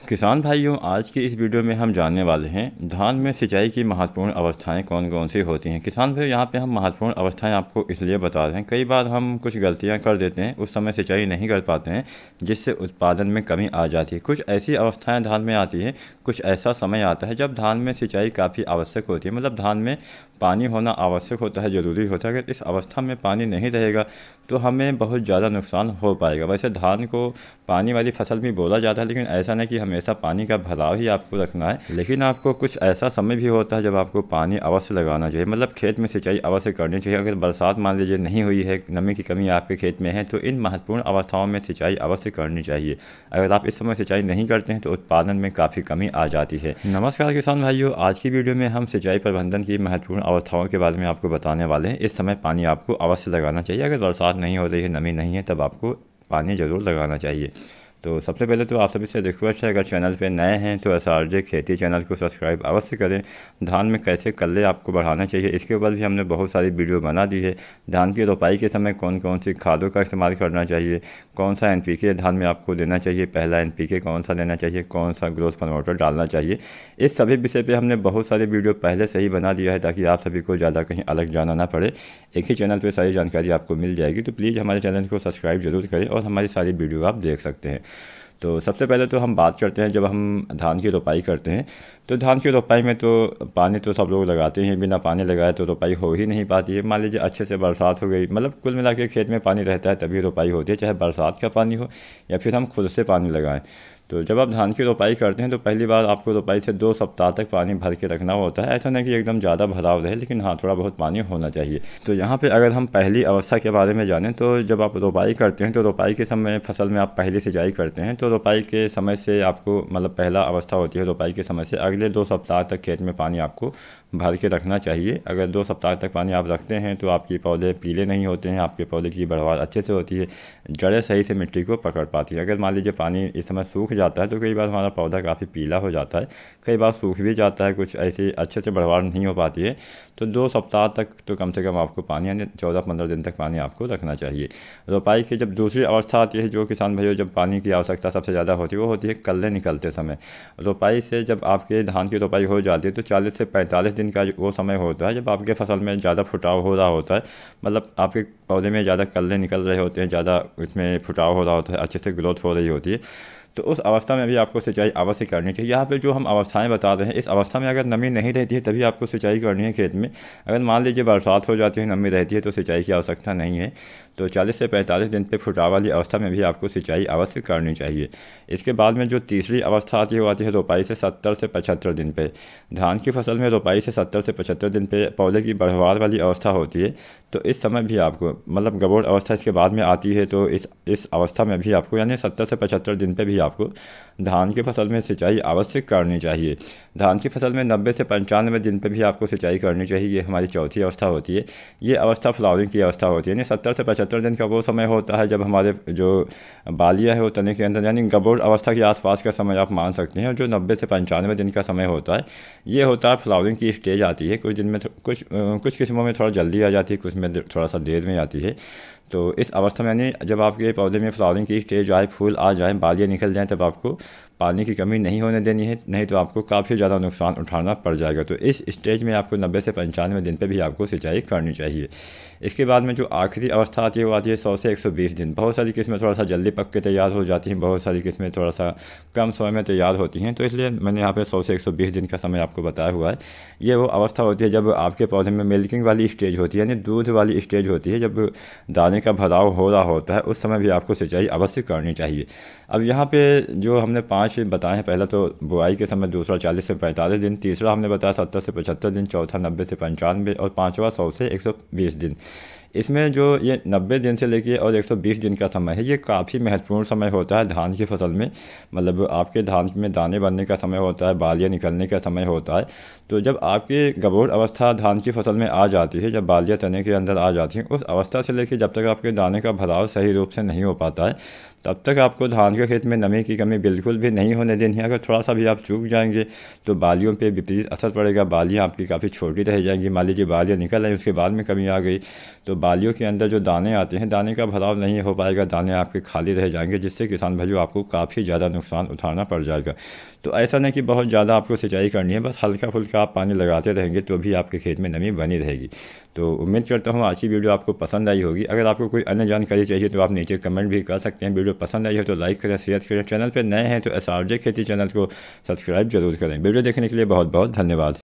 किसान भाइयों, आज की इस वीडियो में हम जानने वाले हैं धान में सिंचाई की महत्वपूर्ण अवस्थाएं कौन कौन सी होती हैं। किसान भाइयों, यहाँ पे हम महत्वपूर्ण अवस्थाएं आपको इसलिए बता रहे हैं, कई बार हम कुछ गलतियां कर देते हैं, उस समय सिंचाई नहीं कर पाते हैं, जिससे उत्पादन में कमी आ जाती है। कुछ ऐसी अवस्थाएँ धान में आती हैं, कुछ ऐसा समय आता है जब धान में सिंचाई काफ़ी आवश्यक होती है, मतलब धान में पानी होना आवश्यक होता है, ज़रूरी होता है। अगर इस अवस्था में पानी नहीं रहेगा तो हमें बहुत ज़्यादा नुकसान हो पाएगा। वैसे धान को पानी वाली फसल भी बोला जाता है, लेकिन ऐसा नहीं कि हमेशा पानी का भराव ही आपको रखना है, लेकिन आपको कुछ ऐसा समय भी होता है जब आपको पानी अवश्य लगाना चाहिए, मतलब खेत में सिंचाई अवश्य करनी चाहिए। अगर बरसात मान लीजिए नहीं हुई है, नमी की कमी आपके खेत में है, तो इन महत्वपूर्ण अवस्थाओं में सिंचाई अवश्य करनी चाहिए। अगर आप इस समय सिंचाई नहीं करते हैं तो उत्पादन में काफ़ी कमी आ जाती है। नमस्कार किसान भाइयों, आज की वीडियो में हम सिंचाई प्रबंधन की महत्वपूर्ण अवस्थाओं के बारे में आपको बताने वाले हैं। इस समय पानी आपको अवश्य लगाना चाहिए। अगर बरसात नहीं हो रही है, नमी नहीं है, तब आपको पानी ज़रूर लगाना चाहिए। तो सबसे पहले तो आप सभी से रिक्वेस्ट है, अगर चैनल पे नए हैं तो SRJ खेती चैनल को सब्सक्राइब अवश्य करें। धान में कैसे कल्ले आपको बढ़ाना चाहिए, इसके ऊपर भी हमने बहुत सारी वीडियो बना दी है। धान की रोपाई के समय कौन कौन सी खादों का इस्तेमाल करना चाहिए, कौन सा NPK धान में आपको देना चाहिए, पहला NPK कौन सा देना चाहिए, कौन सा ग्रोथ प्रमोटर डालना चाहिए, इस सभी विषय पर हमने बहुत सारी वीडियो पहले से ही बना दिया है, ताकि आप सभी को ज़्यादा कहीं अलग जाना ना पड़े। एक ही चैनल पर सारी जानकारी आपको मिल जाएगी। तो प्लीज़ हमारे चैनल को सब्सक्राइब जरूर करें और हमारी सारी वीडियो आप देख सकते हैं। तो सबसे पहले तो हम बात करते हैं, जब हम धान की रोपाई करते हैं तो धान की रोपाई में तो पानी तो सब लोग लगाते हैं, बिना पानी लगाए तो रोपाई हो ही नहीं पाती है। मान लीजिए अच्छे से बरसात हो गई, मतलब कुल मिला के खेत में पानी रहता है तभी रोपाई होती है, चाहे बरसात का पानी हो या फिर हम खुद से पानी लगाएं। तो जब आप धान की रोपाई करते हैं तो पहली बार आपको रोपाई से 2 सप्ताह तक पानी भर के रखना होता है। ऐसा नहीं कि एकदम ज़्यादा भराव रहे, लेकिन हाँ, थोड़ा बहुत पानी होना चाहिए। तो यहाँ पे अगर हम पहली अवस्था के बारे में जानें तो जब आप रोपाई करते हैं तो रोपाई के समय फसल में आप पहली सिंचाई करते हैं, तो रोपाई के समय से आपको, मतलब पहला अवस्था होती है रोपाई के समय से अगले 2 सप्ताह तक खेत में पानी आपको भर के रखना चाहिए। अगर 2 सप्ताह तक पानी आप रखते हैं तो आपके पौधे पीले नहीं होते हैं, आपके पौधे की बढ़वार अच्छे से होती है, जड़ें सही से मिट्टी को पकड़ पाती है। अगर मान लीजिए पानी इस समय सूख जाता है तो कई बार हमारा पौधा काफ़ी पीला हो जाता है, कई बार सूख भी जाता है, कुछ ऐसे अच्छे से बढ़वार नहीं हो पाती है। तो 2 सप्ताह तक तो कम से कम आपको पानी, यानी 14-15 दिन तक पानी आपको रखना चाहिए। रोपाई की जब दूसरी अवस्था आती है, जो किसान भाइयों जब पानी की आवश्यकता सबसे ज़्यादा होती है, वो होती है कल्ले निकलते समय। रोपाई से जब आपके धान की रोपाई हो जाती है तो 40 से 45 दिन का वो समय होता है जब आपके फसल में ज़्यादा फुटाव हो रहा होता है, मतलब आपके पौधे में ज़्यादा कल्ले निकल रहे होते हैं, ज़्यादा उसमें फुटाव हो रहा होता है, अच्छे से ग्रोथ हो रही होती है। तो उस अवस्था में भी आपको सिंचाई अवश्य करनी चाहिए। यहाँ पे जो हम अवस्थाएं बता रहे हैं, इस अवस्था में अगर नमी नहीं रहती है तभी आपको सिंचाई करनी है खेत में। अगर मान लीजिए बरसात हो जाती है, नमी रहती है, तो सिंचाई की आवश्यकता नहीं है। तो 40 से 45 दिन पे फुटाव वाली अवस्था में भी आपको सिंचाई अवश्य करनी चाहिए। इसके बाद में जो तीसरी अवस्था आती है, वो आती है रोपाई से 70 से 75 दिन पे। धान की फसल में रोपाई से 70 से 75 दिन पे पौधे की बढ़वार वाली अवस्था होती है। तो इस समय भी आपको, मतलब गबोड़ अवस्था इसके बाद में आती है, तो इस अवस्था में भी आपको, यानी 70 से 75 दिन पे भी आपको धान की फसल में सिंचाई अवश्य करनी चाहिए। धान की फसल में 90 से 95 दिन पे भी आपको सिंचाई करनी चाहिए। ये हमारी चौथी अवस्था होती है। ये अवस्था फ्लावरिंग की अवस्था होती है, यानी 70 से 75 दिन का वो समय होता है जब हमारे जो बालियाँ है वो तने के अंदर, यानी गबोड़ अवस्था के आसपास का समय आप मान सकते हैं। और जो 90 से 95 दिन का समय होता है, ये होता है फ्लावरिंग की स्टेज आती है। कुछ दिन में कुछ किस्मों में थोड़ा जल्दी आ जाती है, कुछ में थोड़ा सा देर में आती है। तो इस अवस्था में, यानी जब आपके पौधे में फ्लावरिंग की स्टेज आए, फूल आ जाए, बालियाँ निकल जाएँ, तब आपको पानी की कमी नहीं होने देनी है, नहीं तो आपको काफ़ी ज़्यादा नुकसान उठाना पड़ जाएगा। तो इस स्टेज में आपको 90 से 95 दिन पे भी आपको सिंचाई करनी चाहिए। इसके बाद में जो आखिरी अवस्था आती है वो आती है 100 से 120 दिन। बहुत सारी किस्में थोड़ा सा जल्दी पक के तैयार हो जाती हैं, बहुत सारी किस्में थोड़ा सा कम समय में तैयार होती हैं, तो इसलिए मैंने यहाँ पे 100 से 120 दिन का समय आपको बताया हुआ है। ये वो अवस्था होती है जब आपके पौधे में मिल्किंग वाली स्टेज होती है, यानी दूध वाली स्टेज होती है, जब दाने का भराव हो रहा होता है, उस समय भी आपको सिंचाई अवश्य करनी चाहिए। अब यहाँ पे जो हमने 5 बताए हैं, पहला तो बुआई के समय, दूसरा 40 से 45 दिन, तीसरा हमने बताया 70 से 75 दिन, चौथा 90 से 95 और पाँचवा 100 से 120 दिन। इसमें जो ये 90 दिन से लेके और 120 दिन का समय है, ये काफ़ी महत्वपूर्ण समय होता है धान की फसल में। मतलब आपके धान में दाने बनने का समय होता है, बालियाँ निकलने का समय होता है। तो जब आपकी गबोड़ अवस्था धान की फसल में आ जाती है, जब बालियाँ तने के अंदर आ जाती हैं, उस अवस्था से लेकर जब तक आपके दाने का भराव सही रूप से नहीं हो पाता है, तब तक आपको धान के खेत में नमी की कमी बिल्कुल भी नहीं होने देनी है। अगर थोड़ा सा भी आप चूक जाएंगे तो बालियों पे विपरीत असर पड़ेगा, बालियाँ आपकी काफ़ी छोटी रह जाएंगी। मान लीजिए बालियाँ निकल आई, उसके बाद में कमी आ गई तो बालियों के अंदर जो दाने आते हैं, दाने का भराव नहीं हो पाएगा, दाने आपके खाली रह जाएंगे, जिससे किसान भाइयों आपको काफ़ी ज़्यादा नुकसान उठाना पड़ जाएगा। तो ऐसा नहीं कि बहुत ज़्यादा आपको सिंचाई करनी है, बस हल्का फुल्का आप पानी लगाते रहेंगे तो भी आपके खेत में नमी बनी रहेगी। तो उम्मीद करता हूँ आज की वीडियो आपको पसंद आई होगी। अगर आपको कोई अन्य जानकारी चाहिए तो आप नीचे कमेंट भी कर सकते हैं। वीडियो पसंद आई है तो लाइक करें, शेयर करें। चैनल पर नए हैं तो SRJ खेती चैनल को सब्सक्राइब जरूर करें। वीडियो देखने के लिए बहुत बहुत धन्यवाद।